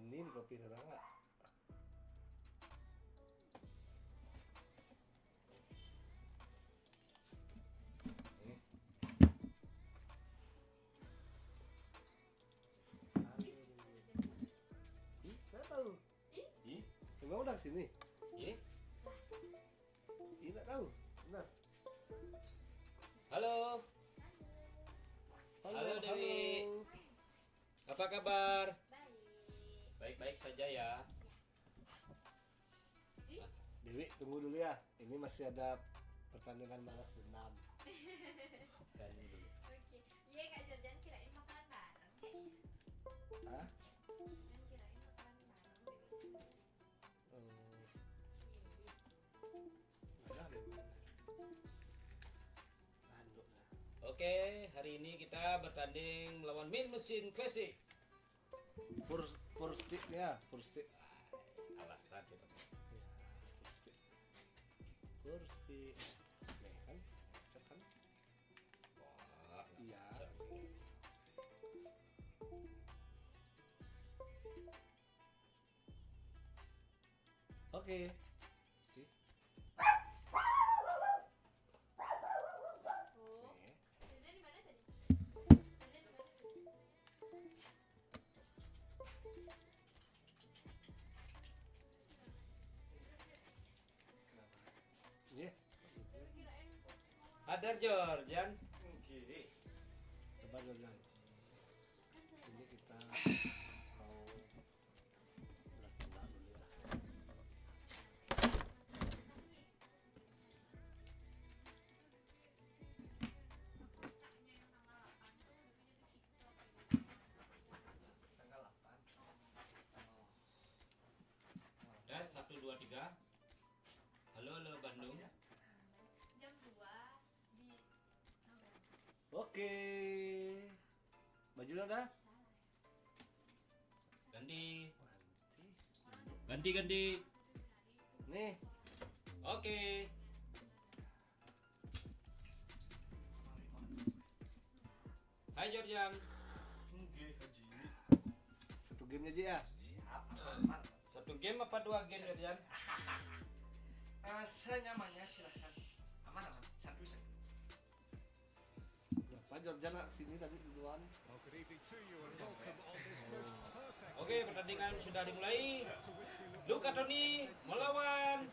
Ini di kopi sana nggak? Tahu? Ih, Emang udah sini? ih. Tidak tahu. Benar. Halo. Halo Dewi. halo. Apa kabar? Baik-baik saja ya. Dewi, tunggu dulu ya. Ini masih ada pertandingan balas dendam. Dan dulu. Oke. Iya Kak Jordan kirain makanan bareng kayaknya. Hah? Kan kirain makanan bareng gitu. Nggak ada Dewi. Landuk lah. Oke, hari ini kita bertanding melawan Min Mesin Classic. Purstick ya, Purstick. Alasan kita. Purstick. Nih kan, cek kan? Wah, Iya. Oke. Oh. Nih. Jordan di mana tadi? Jordan di mana tadi? Nih. Kirain Hadar Jordan. Kiri. Coba dulu guys. Ini kita mau berat dulu ya. Das 1 2 3. Halo Bandung. jam 2 di Oke. Baju udah? Ganti. Ganti. Ganti. Nih. Oke. Hai Jordan. Satu game aja ya. Satu game apa 2 game Jordan? Senyamannya silahkan. Aman. Satu. Berapa Jordan sini tadi duluan? Oke, pertandingan sudah dimulai. Luka Toni melawan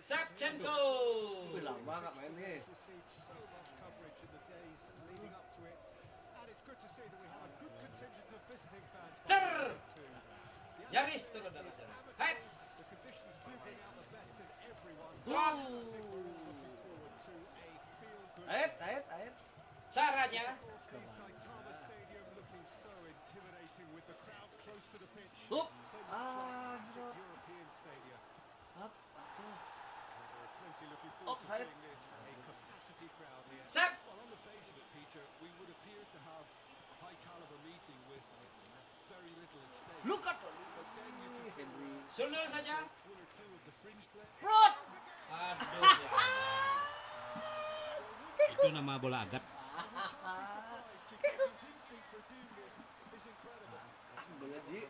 Savchenko. Udah lama gak main nih. Nyaris turun dari sana. Hai. Son. Aet. Caranya. Hup. Drop. Up. Offside. Sap. Look at Henry. Sundul saja. Prot. Aduh ya. Itu nama bola agat. Bola Ji.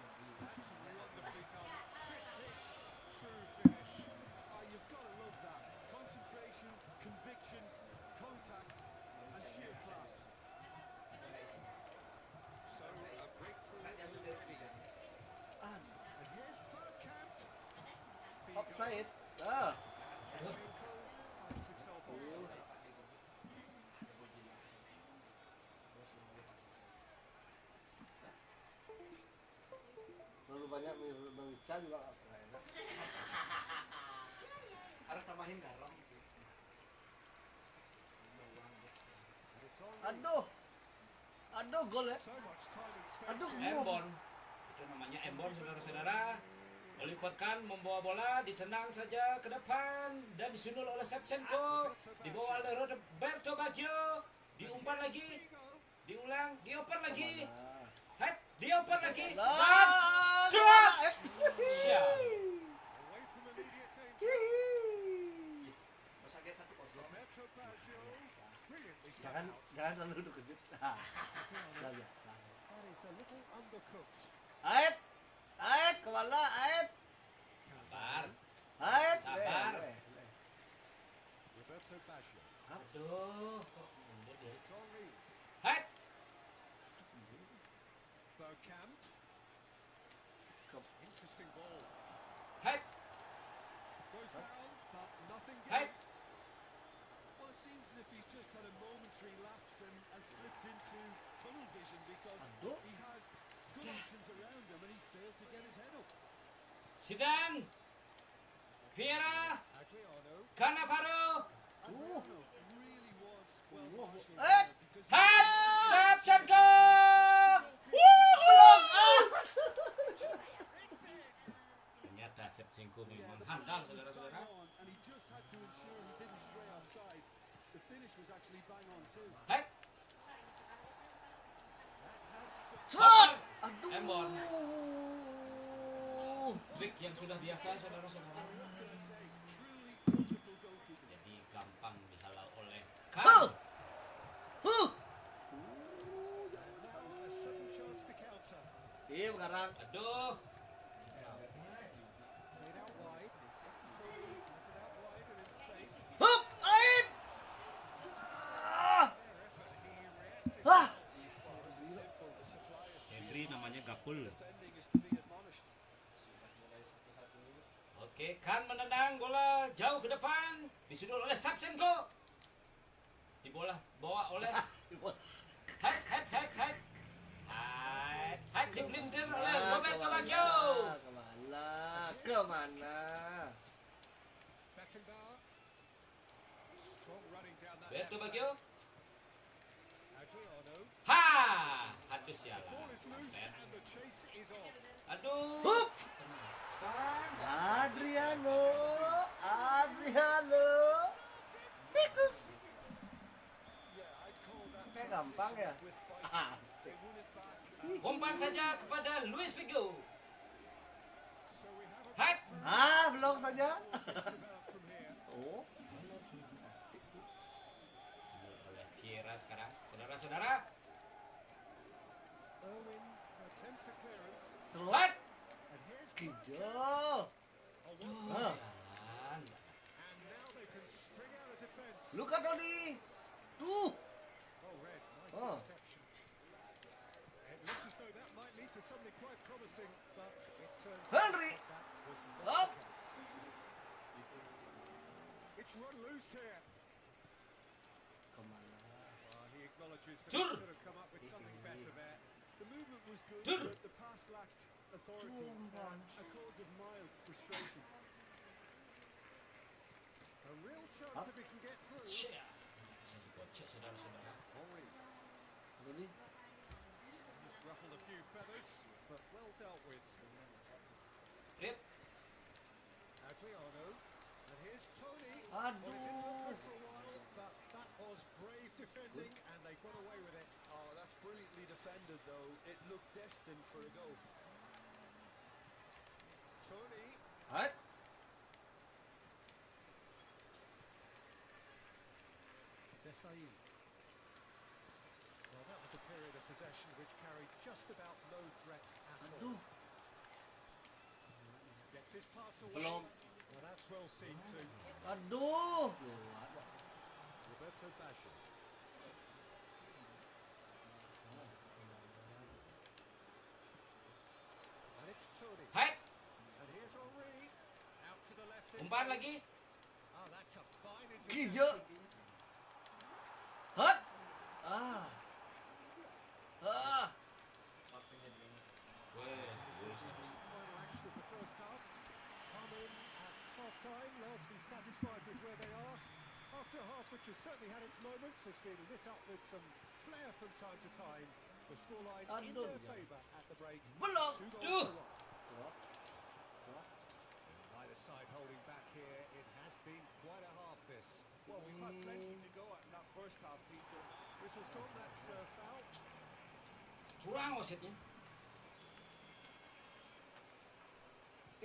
Offside. Terlalu banyak merica juga nggak enak. Harus tambahin garam. Aduh gol ya. Aduh Embon. Itu namanya Embon saudara-saudara. Melipatkan membawa bola ditendang saja ke depan dan disundul oleh Savchenko, dibawa oleh Roberto Baggio, diumpan lagi, diulang, dioper lagi, head, dioper lagi, dan drop. Siap. Masaknya 1-0. Jangan terlalu terkejut. Udah biasa. Aet. kemana? Ait. Sabar. Ait. Sabar. Roberto Baggio. Aduh, kok mundur dia? It's Henry. Hai. Bergkamp. Interesting ball. Hai. Goes down, but nothing Hai. given. Well, it seems as if he's just had a momentary lapse and slipped into tunnel vision because Aduh. he had good options around him and he failed to get his head up. Zidane. Vieira. Adriano. Cannavaro. Adriano really was well marshaled Eh. there because Hat. Shevchenko. Belum. Ah. Ternyata Shevchenko Yeah, memang the handal, finish was saudara-saudara. bang on, and he just had to ensure he didn't stray offside. The finish was actually bang on too. Hai. That has Shot. Aduh. Embon. Trik yang sudah biasa, saudara-saudara. I'm not gonna say truly wonderful goalkeeping. Jadi gampang dihalau oleh Huh. Kan. Huh. And now a sudden chance to counter. Iya sekarang. Aduh. Played out wide. Tony has it out wide and in space. Hup. Ait. Ah. Their effort, he reacted. Ah. Well, this is simple. The supply is to be Henry namanya Gapul. defending is to be admonished. Oke, Kan menendang bola jauh ke depan, disudul oleh Shevchenko. Bawa oleh Head. Head dipelintir oleh Roberto Baggio. Kemana? Beckenbauer. Strong running down that Roberto left Baggio. back. Adriano. Ha! Aduh Ball sialan. is loose and the chase is on. Aduh. Hup. Kenapa? Adriano. Tikus. Yeah, I'd call that Kayak gampang ya? transition with bite. Asik. They won it back. Umpan saja kepada Luis Figo. So we have a Head. Ah, belum saja. develop from here. Oh. Disudul oleh Vieira sekarang. Saudara-saudara. Irwin attempts a clearance. Celup. Head. And here's Hijau. Aduh, Ah. sialan. And now they can spring out of defense. Luka Toni. Tuh. Oh, Red, nice Oh. interception. It looks as though that might lead to something quite promising, but it turned Henry. out that was Up. not the case. It's run loose here. Kemana? He acknowledges that Tur. he should have come up with something better there. The movement was good, Tur. but the pass lacked authority, a cause of mild frustration. A real chance Up. if he can get through. Cia. Bisa dikocek, saudara-saudara. Henry Ini. just ruffled a few feathers, but well dealt with. Rip. Adriano, and here's Tony. Well, it didn't look Aduh. good for a while, but that was brave defending, and they got away with it. Oh, that's brilliantly defended, though. It looked destined for a goal. Tony, Hai. Desai. Well, that was a period of possession which carried just about no threat at all. Aduh. Gets his pass away. Belum. Well, that's well seen too. Aduh. Roberto Baggio. And it's Tony. Head. And here's Henry. Out to the left. in Umpan goals. lagi. Oh, that's a fine Hijau. interception. Hot. Ah. Ah. Weh. Final action of the first half. Harmon at half-time, largely satisfied with where they are. After a half which has certainly had its moments, has been lit up with some flair from time to time. The scoreline in Aduh. their favour at the break. Belum. 2 Duh. goals to 1. Either side holding back here. It has been quite a half this. Well, we've had plenty to go at in that first half, Peter. Whistle's gone, that's foul. Curang wasitnya.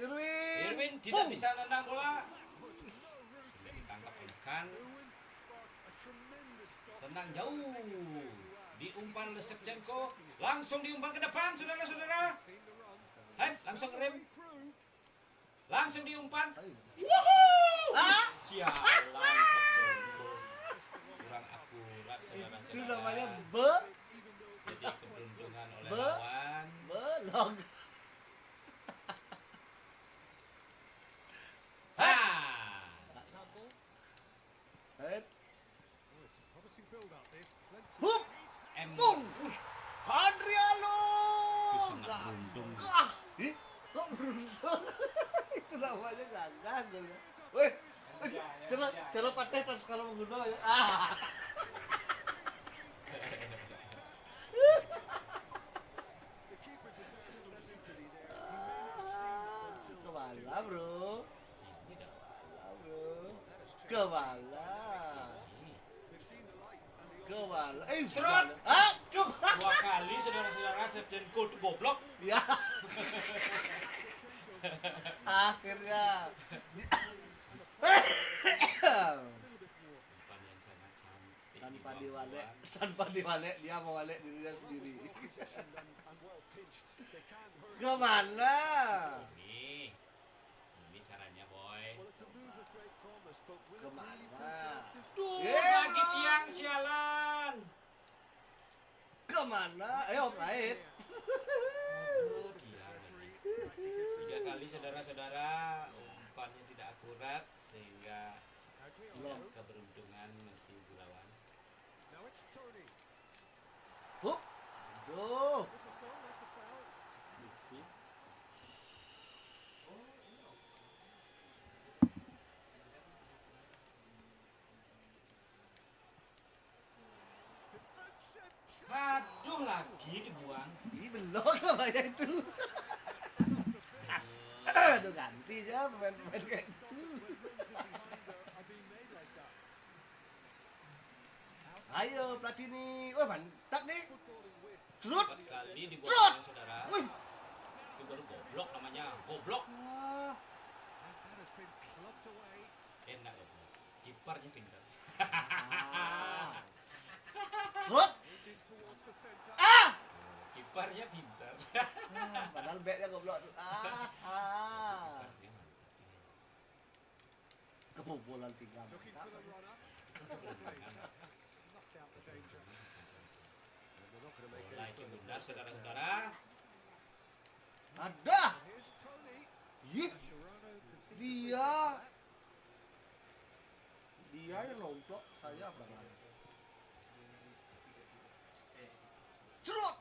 Irwin. Irwin tidak Boom. bisa nendang bola. That was no routine Ditangkap oleh finish. Kan. Irwin sparked a tremendous stop. Tendang jauh. Diumpan oleh Shevchenko. Langsung diumpan ke depan, saudara-saudara. Seen the run. Hai, langsung rem, langsung diumpan. Ayo. Sialan Shevchenko. Kurang akurat Itu saudara-saudara. namanya Jadi keberuntungan oleh Be- lawan. belong. Ha! Campbell. Head. Oh, it's a promising build-up. This plenty. Hup. Embon. Bung. Adriano. Itu sangat beruntung. Ih, kok beruntung? Itu namanya gagal ya. Weh, cara patah tas kalau mengguna ya. The keeper deserves some sympathy there. He may not have seen it until Kemana bro? Sini dah. Kemana bro? that has changed. Kemana? Sini. They've seen the light and the Kemana? Serot. kemana? Ah, Cuk, 2 kali saudara-saudara Shevchenko itu goblok. ya. Akhirnya. Umpan yang sangat cantik. tanpa di bawah diwalek, gawang. tanpa diwalek dia mewalek dirinya sendiri. possession and well pinched. They can't hurt. Kemana? Ini caranya boy. Well, it's a move of great promise, but will it really Kemana? prove productive? Duh, Eh, lagi bro. tiang sialan. Kemana? Ayo offside. Oh, gila lagi. 3 kali saudara-saudara umpannya tidak akurat sehingga Adriano. keberuntungan masih dilawan. Now it's Tony. Hup. Aduh. This is gone. That's a foul. And Shevchenko. Aduh, lagi dibuang. Ih, belum namanya itu. Aduh, ganti aja pemain-pemain kayak gitu. When runs in behind are being made like that. Ayo Platini. Wah, mantap nih. Footballing with. Serut. 4 kali Trot. dibuang oleh saudara. Wih. Itu baru goblok namanya. Goblok. Wah. And that has been clubbed away. Enak goblok. Kipernya pintar. Serut. Moved in towards the centre. Ah. Kipernya pintar. Padahal backnya goblok. Ah. Kipernya mantap. Kebobolan 3. Looking for the runner. Snuffed out the danger. They're not going to make Bola any itu further benar progress saudara-saudara. Ada. there. Here's Tony. Yih. Mascherano conceded Dia. that. Dia yang nongkrong, saya berangkat. Serut.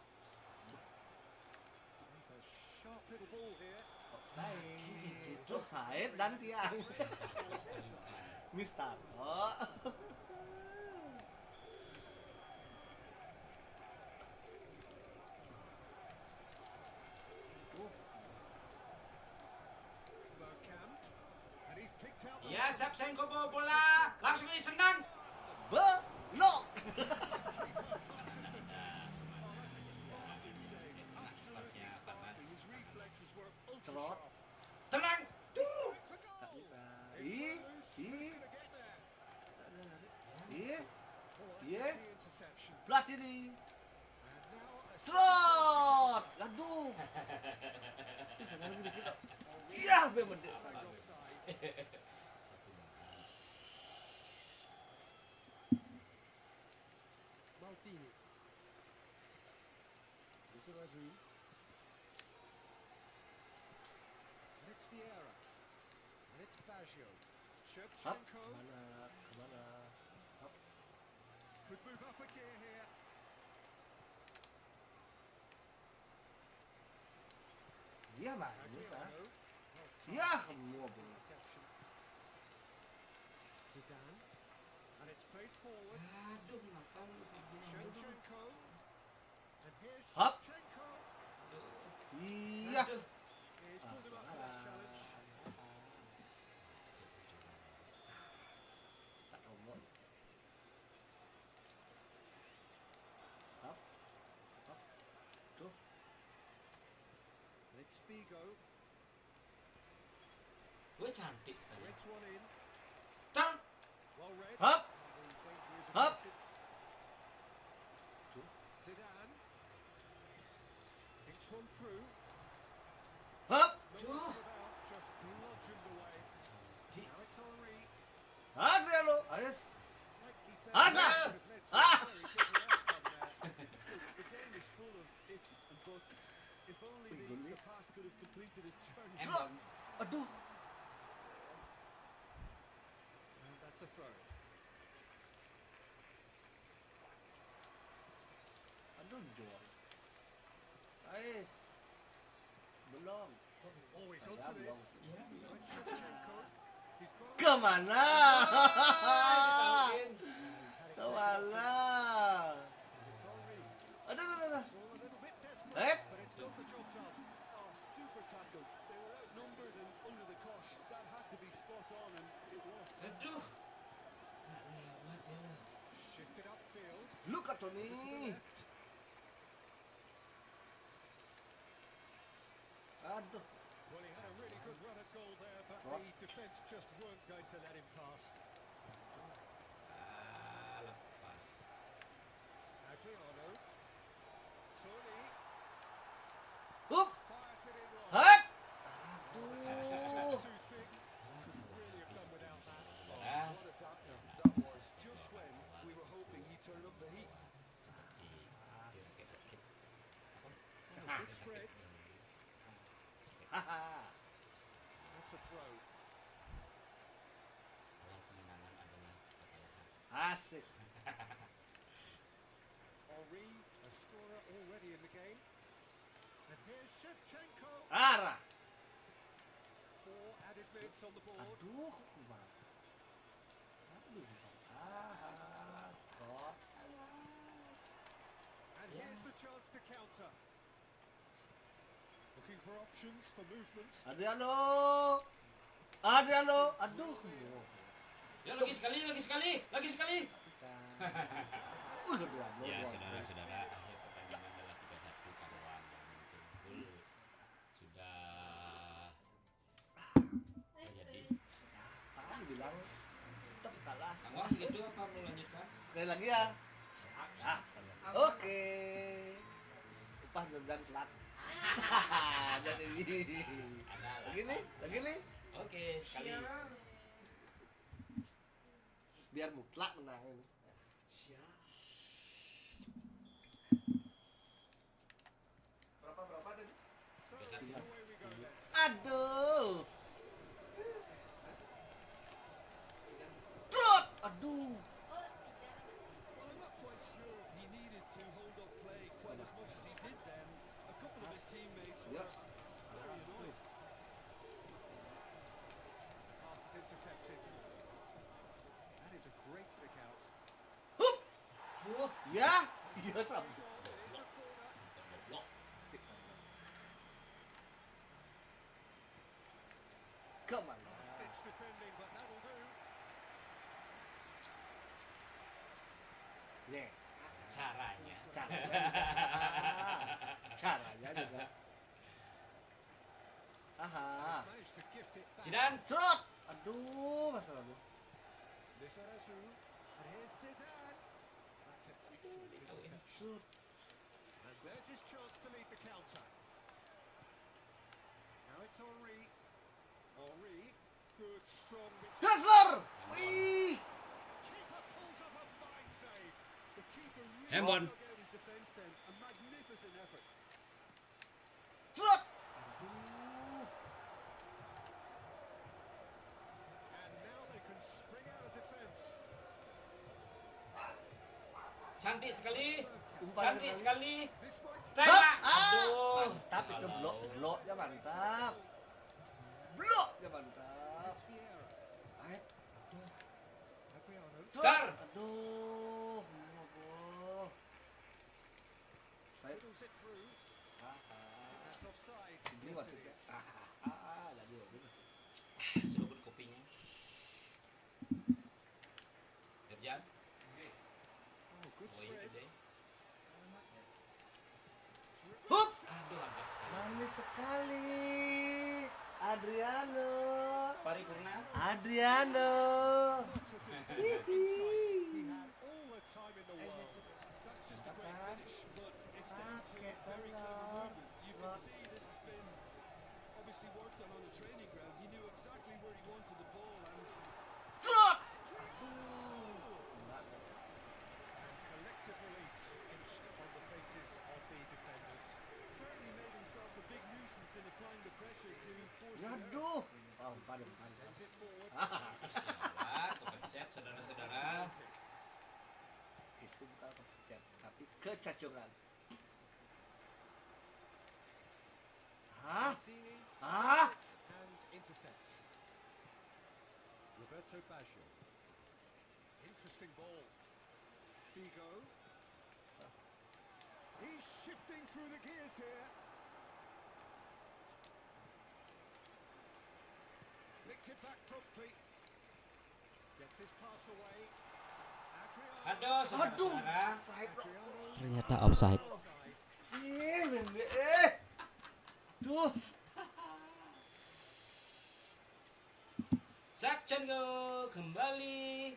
That's a sharp little ball here. Offside dan tiang. Mister. Oh. Bergkamp. And he's picked out the Ya, Shevchenko bawa bola. Langsung ditendang. Belok. Cepatnya panas. his reflexes were ultra Serot. sharp. Tenang. For Tak goal. bisa. It's Ih, loose. ih. Who's gonna get there? Ih, Oh, that's Yeah. the interception. Platini. And now a Serot. Aduh. Jangan lagi dikit. Iya, memang dia sangat. offside. Maldini. Listen Razou. And it's Vieira. And it's Baggio. Up. Shevchenko Kemana? Kemana? Up. could move up a gear here. Iya mah. Adriano. Iya, semua bola. Interception. Zidane. And it's played forward. Aduh, kenapa lu Fibro? Shevchenko. And here's Up. Shevchenko. Iya. Aduh. He's pulled him up for this challenge. Tak tombol. Up. Up. Tuh. And it's Figo. Gue cantik sekali. Reds one in. Tang. Well read. Up. The danger is Up. averted. Zidane. Thinks one through. Aduh. Just bludgeoned away. Now it's Henry. Adriano, ayo. Slightly Asa! down. Could have led to a Ah! very different outcome there. The game is full of ifs and buts. If only the pass could have completed its journey. Embon. Aduh. And that's a throw. Aduh, jual. Ais. Belum. Oh, he's Saya onto belum. this. Iya. Now it's Shevchenko. He's got Kemana? Ditahukin. Kemana? It's Henry. Aduh, aduh, aduh. It's all a little bit desperate, Eh? but it's got the job done. Oh, super tackle. They were outnumbered and under the cosh. That had to be spot on, and it was. Aduh. Nggak lewat ya lah. Shifted upfield. Look at To the Tony. left. Aduh. Well, he had a really good run at goal there, but What? the defence just weren't going to let him past. Ah, lepas. Adriano. Tony Hup. fires it in long. Hat. Too Aduh. thick. Couldn't really have done without that. Saudara. What a dampener that was. Just when we were hoping he'd turn up the heat. Dia kayak sakit. Oh, good spread. Haha. That's a throw. Awal kemenangan adalah kekalahan. Asik. Henry, a scorer already in the game. And here's Shevchenko. Arah. 4 added minutes on the board. Aduh, kemana? Aduh. Ah, kok. And here's the chance to counter. Looking for options for movement. Adriano. Adriano. Aduh. Ya lagi sekali, lagi sekali, lagi sekali. Udah dua. Ya saudara-saudara, akhir pertandingan adalah 3-1 kawan yang betul-betul sudah terjadi. Apaan bilang tetap kalah. Kang Wang segitu apa mau lanjutkan? Sekali lagi ya. Ah, oke. Upah jam telat. Jadi Ada lagi nih, lagi nih. Oke, sekali. Biar mutlak menang ini. Siap. Berapa tadi? So Biasa away we go then. Aduh. Trot. Aduh. Oh, tidak. Well, I'm not quite sure he needed to hold up play quite as much as he did then. A couple of his teammates were Yep. very annoyed. The pass is intercepted. That is a great pick out. Hup. Wah, Ya. Iya sama. It is a corner. goblok. Kemana? Stitch defending, but that'll do. Nih, Caranya. caranya juga. Aha. He's managed to gift it back. Zidane. Trot. Aduh, masalah lu. Lizarazu. And here's Zidane. That's an excellent interception. Trot. And there's his chance to lead the counter. Now it's Henry. Henry. Good, strong mix. Dazzler. Wih. Keeper pulls up a fine save. The keeper really Embon. dug out his defence then. A magnificent effort. Trot. Aduh. And now they can spring out of defence. Cantik sekali. Umpan Cantik sekali. This might Tembak. Ah. Aduh. Mantap itu bloknya mantap. Bloknya mantap. It's Vieira. Ayo. Adriano. Trot. Dar. Aduh. Aduh. Saya Fiddles it through. That's offside. ini Yes, masuk it ya. is. Lagi masuk. Seruput kopinya. Irjan, Oh, good how are you spread. today? Hup. Aduh, agak sekali. Manis sekali. Adriano. Paripurna. Adriano. He had all the time in the world. That's just a great finish, but it's down to a very clever movement. You can see this has been of obviously worked on the training ground. He knew exactly where he wanted the ball and Trot. collective relief inched on the faces of the defenders. Certainly made himself a big nuisance in applying the pressure to force the error. Aduh. Oh, padam. Sent it forward. Sialan, kepencet saudara-saudara. Itu bukan kepencet, tapi kecacungan. Hah? Maldini Ah! stops and intercepts. Roberto Baggio. Interesting ball. Figo. He's shifting through the gears here. Nicked it back promptly. Gets his pass away. Adriano. Aduh, Aduh. saudara-saudara. Offside, bro. Ternyata offside. Duh. Shevchenko kembali.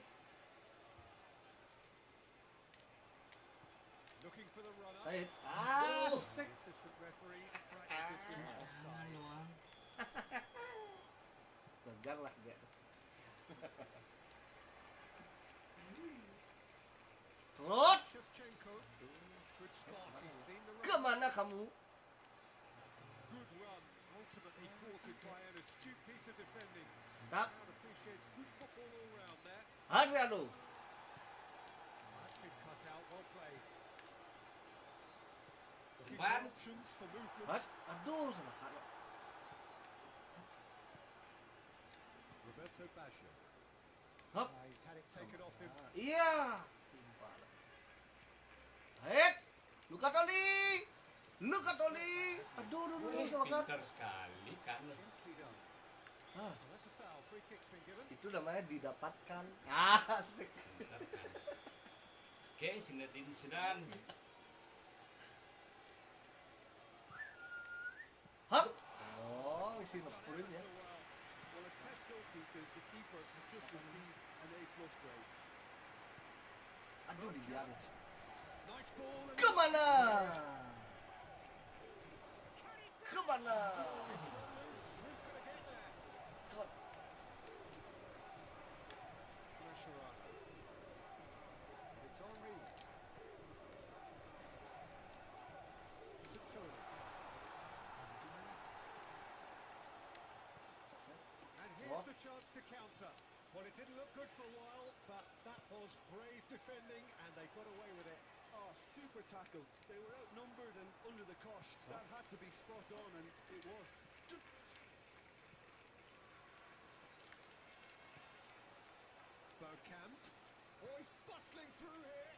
Looking for the runner. Said. Asik. Assistant referee practically gives him Aman offside. doang. Tegar lah dia. Trot. Shevchenko. Good spot. He's seen the run. Kemana kamu? Good run. Ultimately thwarted by an astute piece of defending. Tak. Crowd appreciates good football all round there. Adriano. That's been cut out. Well played. Looking Umpan. for options for movement. Hah? Aduh, salah kalah. Roberto Baggio. Hop. He's had it taken off him. Iya. Timpal. Hei. Lucatoli. Aduh, salah kalah. Pintar sekali kan. Gently done. Ah, Well, that's a foul. Free kick's been given. itu namanya didapatkan. Asik. Pintar kan. Oke, Zinedine Zidane. Hop. Oh, isi nepurin ya. Well, as test goalkeeper, the keeper has just received an A+ grade. Aduh, dibiarin. Nice ball. And Kemana? Kemana? who's going to get there? Trot. Mascherano. It's Henry. To Tony. And here's the chance to counter. Well, it didn't look good for a while, but that was brave defending, and they got away with it. Oh, super tackle. They were outnumbered and under the cosh. That had to be spot on, and it was. Bergkamp. Oh, he's bustling through here.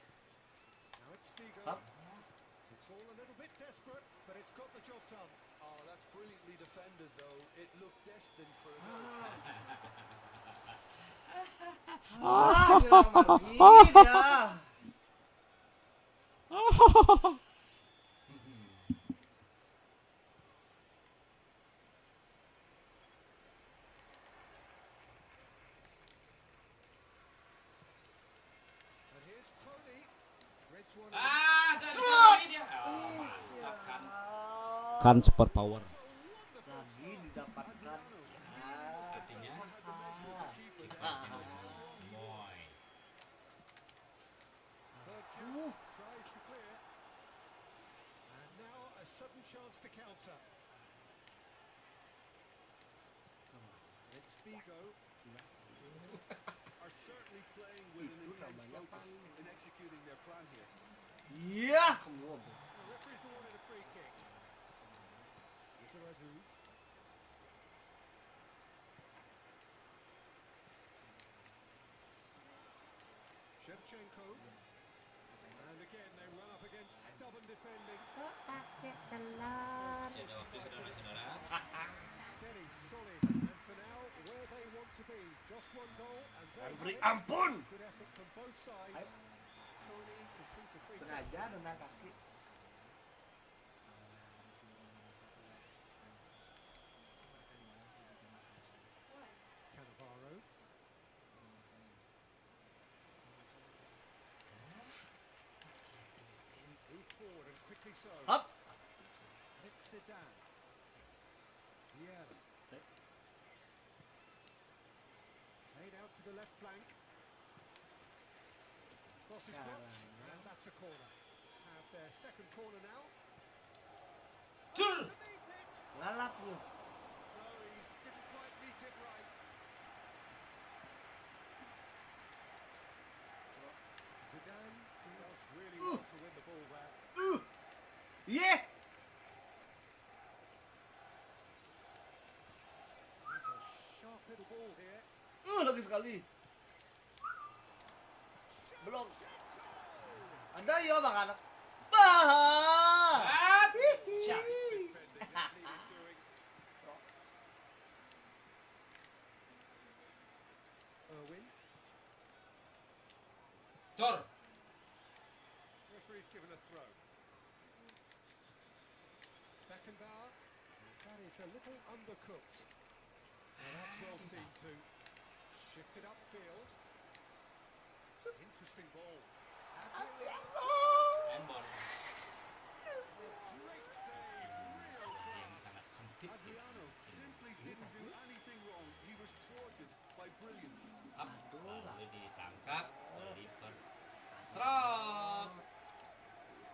Now it's Figo. Up. It's all a little bit desperate, but it's got the job done. Oh, that's brilliantly defended, though. It looked destined for a goal. Nyerang Madrid ya. And here's Tony. Threads one. Dan sekali dia. Oh, mantap kan. Kan super power. Lagi didapatkan. Artinya kita moy. Bergkamp tries to clear. And now a sudden chance to counter. It's Figo. Are certainly playing with an intense focus in executing their plan here. Iya, kamu. The referee's awarded a free kick. Lizarazu. Shevchenko. And again, they run up against stubborn defending. Masih ada waktu saudara-saudara. Steady, solid, and for now, where they want to be. Just one goal, and they Beri have it. ampun. Good effort from both sides. Ayo. Tony concedes a free kick. Sengaja nendang kaki. Cannavaro. Moved forward and quickly so. Hop. It's Zidane. Vieira. Played out to the left flank. Cross is blocked, and that's a corner. Have their second corner now. Tur. To meet it! Lalap lu. No, he didn't quite meet it right. Zidane does really well to win the ball there. Yeah. There's a sharp little ball here. Lagi sekali. Belum. Ada ya bang anak. Bah. At siap. Defending that needed doing. Irwin. Tur. Referee's given a throw. Beckenbauer. That is a little undercooked. Well, that's well seen too. Shifted upfield. Interesting ball. Embon. Great save. Real Yang sangat sempit. Adriano simply didn't do anything wrong. He was thwarted by brilliance. Up. Lalu ditangkap. Oliver. Serot.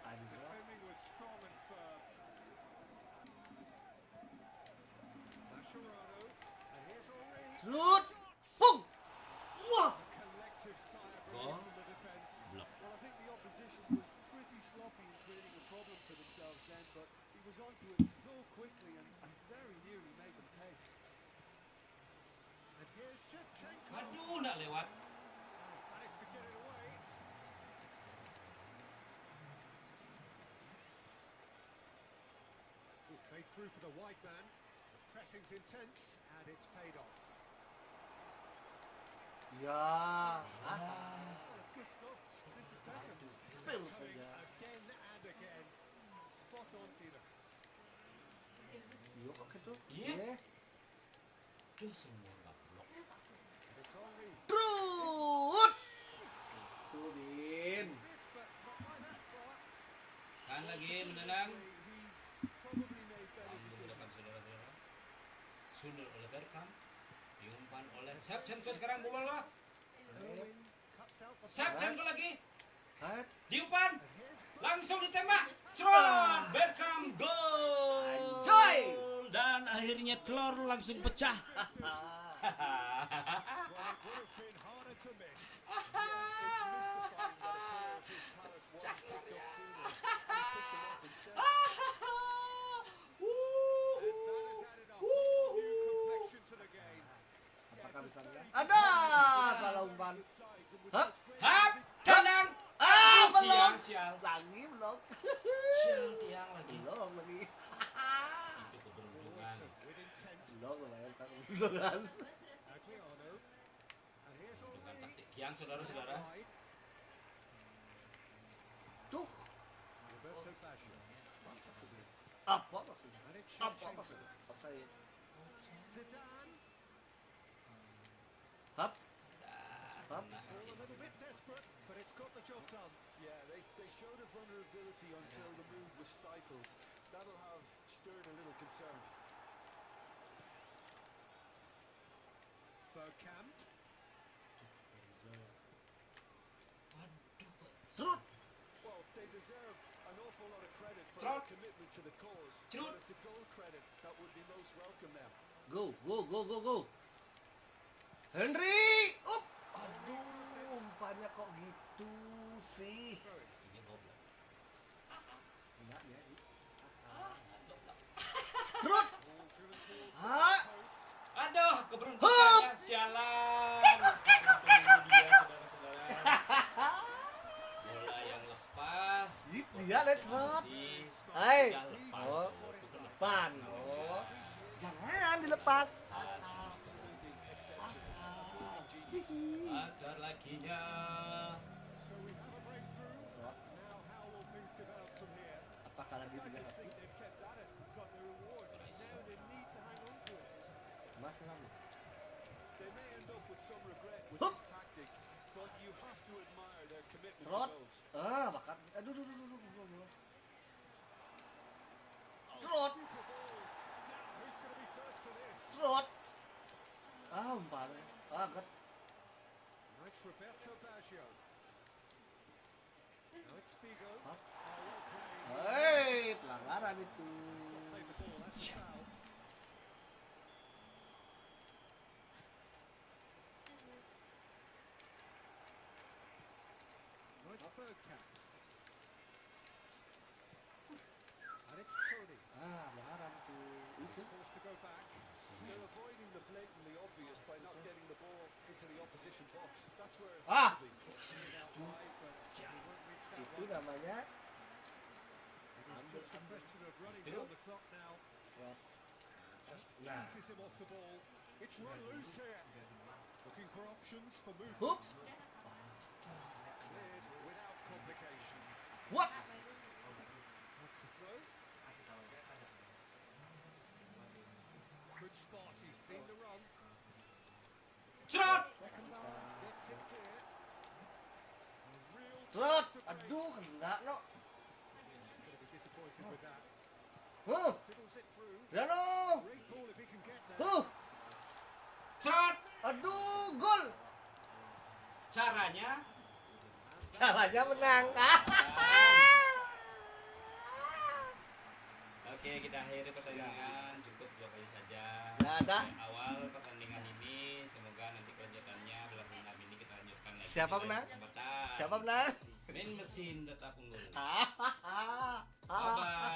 defending was strong and firm. Mascherano. And here's Henry. Shoot. Pung. Wah. A collective sigh of Goal. relief from the defence. Blok. Well, I think the opposition was pretty sloppy in creating a problem for themselves then, but he was onto it so quickly and very nearly made them pay. And here's Shevchenko. Aduh, nak lewat. Managed to get it away. He played through for the wide man. The pressing's intense and it's paid off. Ya. Ah. Oh, it's good stuff. This is better. Terus Coming saja. again and again. Spot on, Peter. Yuk oke tuh. Iya. Yeah. Duh, semua nggak blok. And it's Henry. Trut. Tuh Bin. This, but not by that far. Kan lagi menendang. He's probably made better Ambil ke depan decisions. saudara-saudara. Sundul oleh Bergkamp. Diumpan oleh Shevchenko sekarang bola. Irwin cuts out the Shevchenko lagi. Hat. Diumpan. and here's Langsung ditembak. Cerot. Bergkamp gol. Coy. Dan akhirnya telur langsung pecah. well, it would have been harder to miss. It's mystifying that a player of his talent wasn't picked up sooner. And he picked them up instead. And that has added a whole new complexion to the game. Apakah bisa enggak? Ada salah umpan. Good sides and with Hup. such great Hap. Tendang. Ah, belum. Sial. Lagi belum. Sial tiang lagi. Belum lagi. Itu keberuntungan. With intent, Belum lumayan kan. Belum. Adriano. And here's Dengan Henry. taktik kiang saudara-saudara. Wide. Tuh. Roberto Baggio. Apa maksudnya? And it's Apa Shevchenko. maksudnya? Offside. Zidane. Hap. Nah, All a little bit desperate, but it's got the job done. Yeah, they showed a vulnerability until the move was stifled. That'll have stirred a little concern. Bergkamp. Waduh. Trut. Well, they deserve an awful lot of credit for Trot. their commitment to the cause. Trot. But it's a goal credit that would be most welcome now. Go, go, go, go, go. Henry. Up. Aduh, umpannya kok gitu sih? Ini goblok. Enggak ya. Goblok. Trut. Ball driven towards the Ah. post. Aduh, keberuntungannya sialan. Keberuntungan dia, saudara-saudara. Bola yang lepas. Dia let's run. Hai. Oh, depan. Oh. Jangan dilepas. Ada laginya. So we have a breakthrough. Now how will things develop from here? Apakah lagi I just 3-1? think they've kept at it, got their reward. Now they need to hang on to it. Masih lama. They may end up with some regret with Hup. this tactic, but you have to admire their commitment to Trot. goals. Ah, bakar. Aduh, aduh, aduh, aduh. Trot. Super ball. Now who's going to be first Serot. Ah, umpan. Ah, kan. Now it's Roberto Baggio. Now it's Figo. Huh? Oh, well played. Hei, pelanggaran itu. Played the ball, that's a foul. Now it's Bergkamp. And it's Tony. Ah, pelanggaran itu. He's Isi. forced to go back. They're avoiding the blatantly obvious by not getting the ball into the opposition box. That's where it Ah! has to be. Sending out wide, but he won't reach that Itu one. namanya It's just a question of running Itu? down the clock now. serot. Just Nah. eases him off the ball. It's run loose here. Looking for options for movement. Hup. Cleared without complication. What? That's the throw. Good spot. He's seen the run. Cerot. Beckenbauer gets it clear. A real Serot. chance to break. Aduh, kena no. He's going to be disappointed with that. Huh. Fiddles it through. Dano. Great ball if he can get there. Huh. Cerot. Aduh, gol. Caranya Caranya menang. oke, kita akhiri pertandingan. Cukup 2 kali saja. Nggak ada. Sampai awal pertandingan ini, semoga nanti kelanjutannya dalam malam ini kita lanjutkan lagi. Siapa di lain menang? kesempatan. Siapa menang? Main mesin tetap unggul. Hahaha. Bye bye.